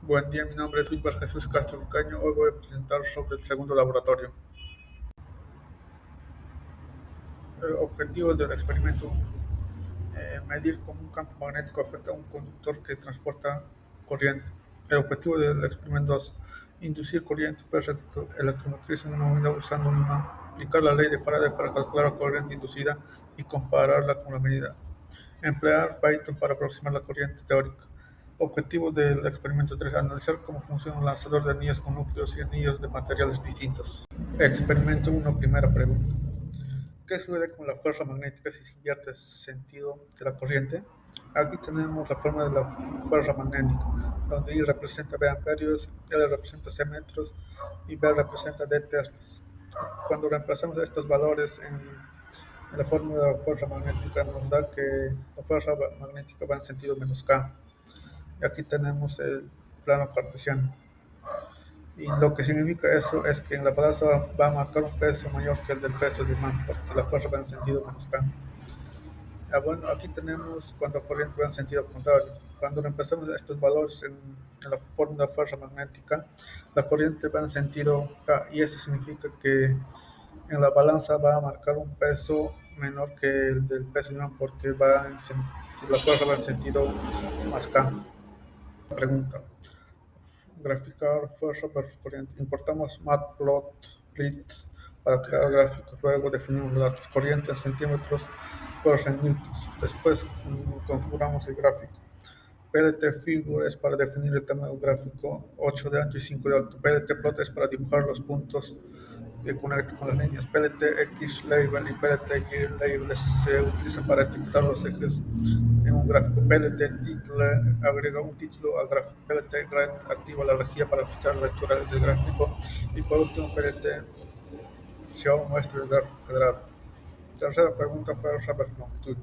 Buen día, mi nombre es Wilber Jesús Castro Caño. Hoy voy a presentar sobre el segundo laboratorio. Objetivos del experimento: medir cómo un campo magnético afecta a un conductor que transporta corriente. El objetivo del experimento es inducir corriente fuerza electromotriz en una unidad usando un imán, aplicar la ley de Faraday para calcular la corriente inducida y compararla con la medida. Emplear Python para aproximar la corriente teórica. Objetivo del experimento 3: analizar cómo funciona un lanzador de anillos con núcleos y anillos de materiales distintos. Experimento 1, primera pregunta. ¿Qué sucede con la fuerza magnética si se invierte el sentido de la corriente? Aquí tenemos la forma de la fuerza magnética, donde I representa B amperios, L representa C metros y B representa D tercios. Cuando reemplazamos estos valores en la fórmula de la fuerza magnética, nos da que la fuerza magnética va en sentido menos K. Y aquí tenemos el plano cartesiano. Y lo que significa eso es que en la balanza va a marcar un peso mayor que el del peso del imán, porque la fuerza va en sentido menos K. Bueno, aquí tenemos cuando la corriente va en sentido contrario. Cuando reemplazamos estos valores en la fórmula de fuerza magnética, la corriente va en sentido K, y eso significa que en la balanza va a marcar un peso menor que el del peso del imán, porque la fuerza va en sentido más K. Pregunta: graficar fuerza versus corriente. Importamos Matplotlib para crear gráficos. Luego definimos los datos: corriente en centímetros, fuerza en newtons. Después configuramos el gráfico. PLT Figure es para definir el tamaño gráfico, 8 de ancho y 5 de alto. PLT Plot es para dibujar los puntos que conectan con las líneas. PLT X Label y PLT Y Label se utilizan para etiquetar los ejes en un gráfico. PLT Title agrega un título al gráfico. PLT Grad activa la rejilla para filtrar la lectura del gráfico. Y por último, PLT Show muestra el gráfico generado. Tercera pregunta: fuerza versus longitud.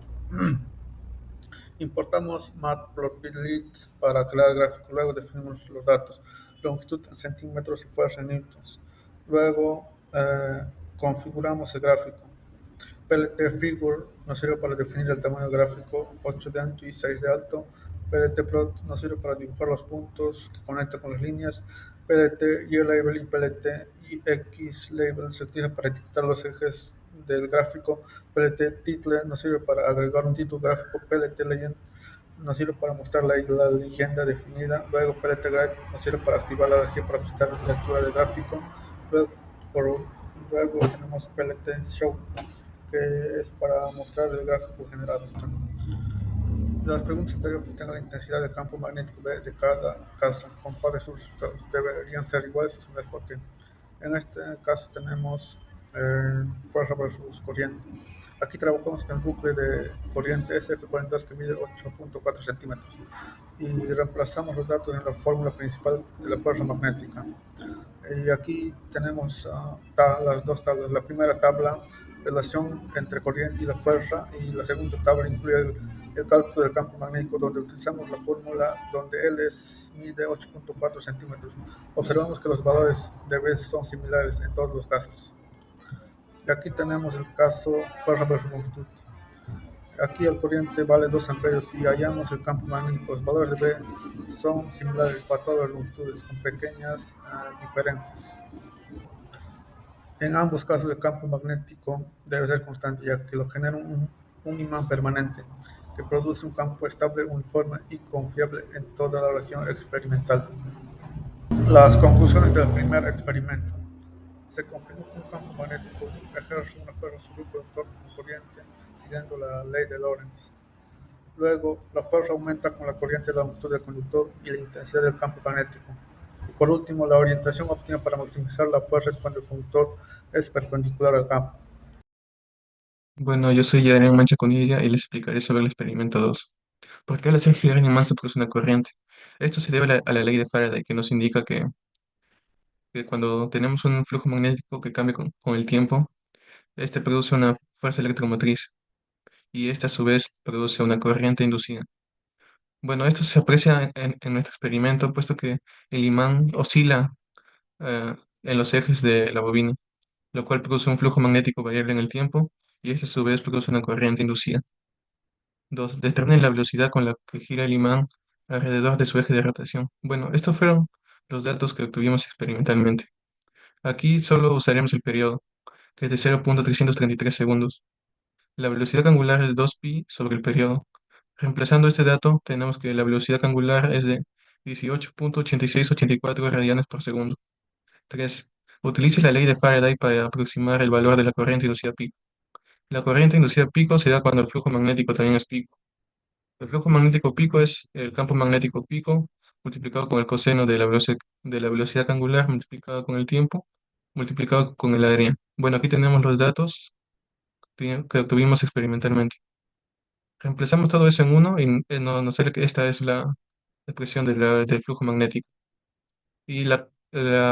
Importamos Matplotlib para crear el gráfico. Luego definimos los datos: longitud en centímetros y fuerza en newtons. Luego configuramos el gráfico. PLT Figure nos sirve para definir el tamaño gráfico, 8 de ancho y 6 de alto. PLT Plot nos sirve para dibujar los puntos que conectan con las líneas. PLT Y Label y PLT X Label se utiliza para etiquetar los ejes del gráfico. PLT Title nos sirve para agregar un título gráfico. PLT Legend nos sirve para mostrar la leyenda definida. Luego PLT Grade nos sirve para activar la región para filtrar la lectura del gráfico. Luego tenemos PLT Show, que es para mostrar el gráfico generado. Las preguntas anteriores obtengan la intensidad del campo magnético de cada caso. Compare sus resultados. Deberían ser iguales o similares, porque en este caso tenemos fuerza versus corriente. Aquí trabajamos con el bucle de corriente SF42 que mide 8.4 centímetros y reemplazamos los datos en la fórmula principal de la fuerza magnética. Y aquí tenemos las dos tablas. La primera tabla, relación entre corriente y la fuerza, y la segunda tabla incluye el cálculo del campo magnético, donde utilizamos la fórmula donde mide 8.4 centímetros. Observamos que los valores de B son similares en todos los casos. Y aquí tenemos el caso fuerza versus longitud. Aquí el corriente vale 2 amperios y hallamos el campo magnético. Los valores de B son similares para todas las longitudes, con pequeñas diferencias. En ambos casos el campo magnético debe ser constante, ya que lo genera un imán permanente, que produce un campo estable, uniforme y confiable en toda la región experimental. Las conclusiones del primer experimento: se confirmó que un campo magnético ejerce una fuerza superconductor como corriente, siguiendo la ley de Lorentz. Luego, la fuerza aumenta con la corriente, la longitud del conductor y la intensidad del campo magnético. Y por último, la orientación óptima para maximizar la fuerza es cuando el conductor es perpendicular al campo. Bueno, yo soy Adrián Mancha Conilla y les explicaré sobre el experimento 2. ¿Por qué al hacer girar un imán se produce una corriente? Esto se debe a la ley de Faraday, que nos indica que cuando tenemos un flujo magnético que cambia con el tiempo, este produce una fuerza electromotriz y esta a su vez produce una corriente inducida. Bueno, esto se aprecia en nuestro experimento, puesto que el imán oscila eh, en los ejes de la bobina, lo cual produce un flujo magnético variable en el tiempo y este a su vez produce una corriente inducida. 2. Determine la velocidad con la que gira el imán alrededor de su eje de rotación. Bueno, estos fueron los datos que obtuvimos experimentalmente. Aquí solo usaremos el periodo, que es de 0.333 segundos. La velocidad angular es 2pi sobre el periodo. Reemplazando este dato, tenemos que la velocidad angular es de 18.8684 radianes por segundo. 3. Utilice la ley de Faraday para aproximar el valor de la corriente inducida pico. La corriente inducida pico se da cuando el flujo magnético también es pico. El flujo magnético pico es el campo magnético pico multiplicado con el coseno de la velocidad angular multiplicado con el tiempo multiplicado con el área. Bueno, aquí tenemos los datos que obtuvimos experimentalmente. Reemplazamos todo eso en uno y nos sale que esta es la expresión del flujo magnético. Y la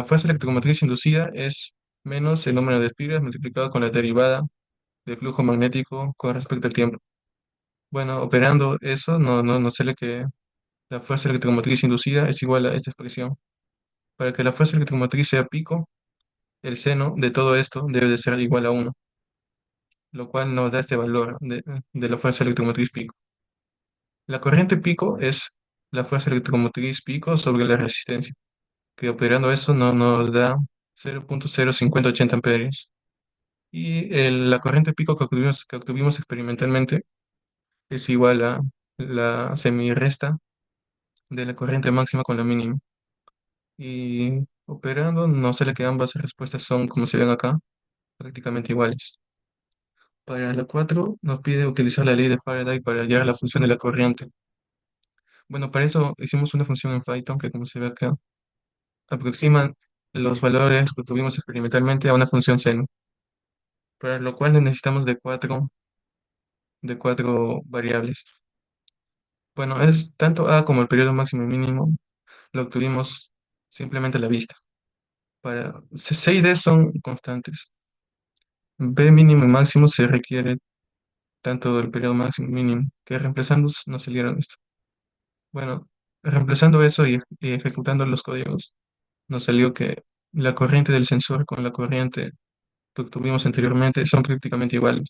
fuerza electromotriz inducida es menos el número de espiras multiplicado con la derivada del flujo magnético con respecto al tiempo. Bueno, operando eso, nos sale que la fuerza electromotriz inducida es igual a esta expresión. Para que la fuerza electromotriz sea pico, el seno de todo esto debe de ser igual a uno, lo cual nos da este valor de la fuerza electromotriz pico. La corriente pico es la fuerza electromotriz pico sobre la resistencia, que operando eso nos da 0.05080 amperios. Y la corriente pico que obtuvimos experimentalmente es igual a la semirresta de la corriente máxima con la mínima. Y operando nos sale que ambas respuestas son, como se ven acá, prácticamente iguales. Para la 4 nos pide utilizar la ley de Faraday para hallar la función de la corriente. Bueno, para eso hicimos una función en Python que, como se ve acá, aproxima los valores que tuvimos experimentalmente a una función seno, para lo cual necesitamos de cuatro variables. Bueno, es tanto A como el periodo máximo y mínimo, lo obtuvimos simplemente a la vista. Para C y D son constantes. B mínimo y máximo se requiere tanto del periodo máximo y mínimo, que reemplazando nos salieron esto. Bueno, reemplazando eso y ejecutando los códigos, nos salió que la corriente del sensor con la corriente que obtuvimos anteriormente son prácticamente iguales,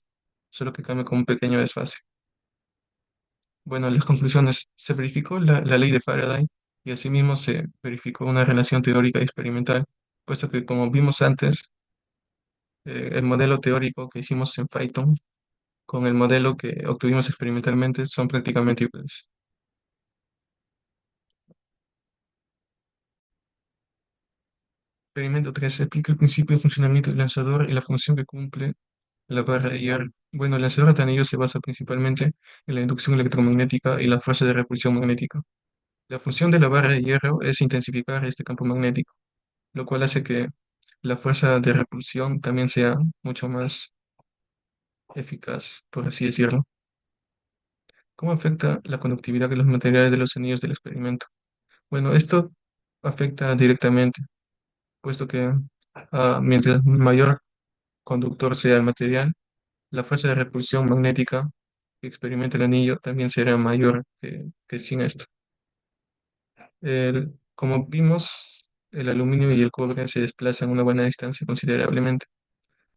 solo que cambia con un pequeño desfase. Bueno, las conclusiones, se verificó la ley de Faraday y asimismo se verificó una relación teórica y experimental, puesto que como vimos antes, el modelo teórico que hicimos en Python con el modelo que obtuvimos experimentalmente son prácticamente iguales. Experimento 3. Aplica el principio de funcionamiento del lanzador y la función que cumple la barra de hierro. Bueno, el lanzador de anillos se basa principalmente en la inducción electromagnética y la fuerza de repulsión magnética. La función de la barra de hierro es intensificar este campo magnético, lo cual hace que la fuerza de repulsión también sea mucho más eficaz, por así decirlo. ¿Cómo afecta la conductividad de los materiales de los anillos del experimento? Bueno, esto afecta directamente, puesto que mientras mayor conductor sea el material, la fuerza de repulsión magnética que experimenta el anillo también será mayor que sin esto. Como vimos, el aluminio y el cobre se desplazan una buena distancia considerablemente,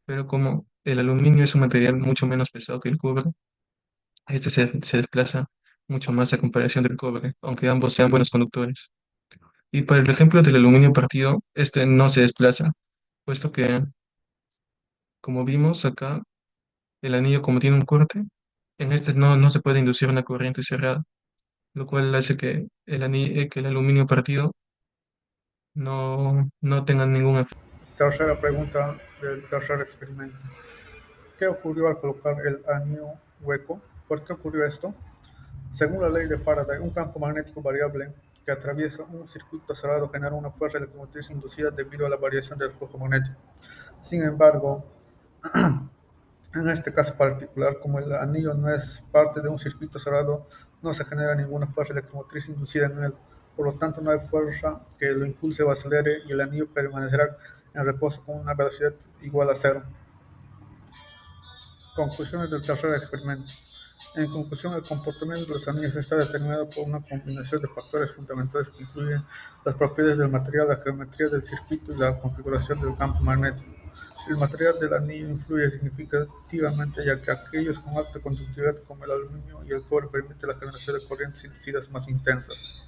pero como el aluminio es un material mucho menos pesado que el cobre, este se desplaza mucho más a comparación del cobre, aunque ambos sean buenos conductores. Y para el ejemplo del aluminio partido, este no se desplaza, puesto que, como vimos acá, el anillo como tiene un corte, en este no se puede inducir una corriente cerrada, lo cual hace que el aluminio partido no tenga ningún efecto. Tercera pregunta del tercer experimento. ¿Qué ocurrió al colocar el anillo hueco? ¿Por qué ocurrió esto? Según la ley de Faraday, un campo magnético variable que atraviesa un circuito cerrado genera una fuerza electromotriz inducida debido a la variación del flujo magnético. Sin embargo, en este caso particular, como el anillo no es parte de un circuito cerrado, no se genera ninguna fuerza electromotriz inducida en él. Por lo tanto, no hay fuerza que lo impulse o acelere y el anillo permanecerá en reposo con una velocidad igual a cero. Conclusiones del tercer experimento. En conclusión, el comportamiento de los anillos está determinado por una combinación de factores fundamentales que incluyen las propiedades del material, la geometría del circuito y la configuración del campo magnético. El material del anillo influye significativamente ya que aquellos con alta conductividad como el aluminio y el cobre permiten la generación de corrientes inducidas más intensas.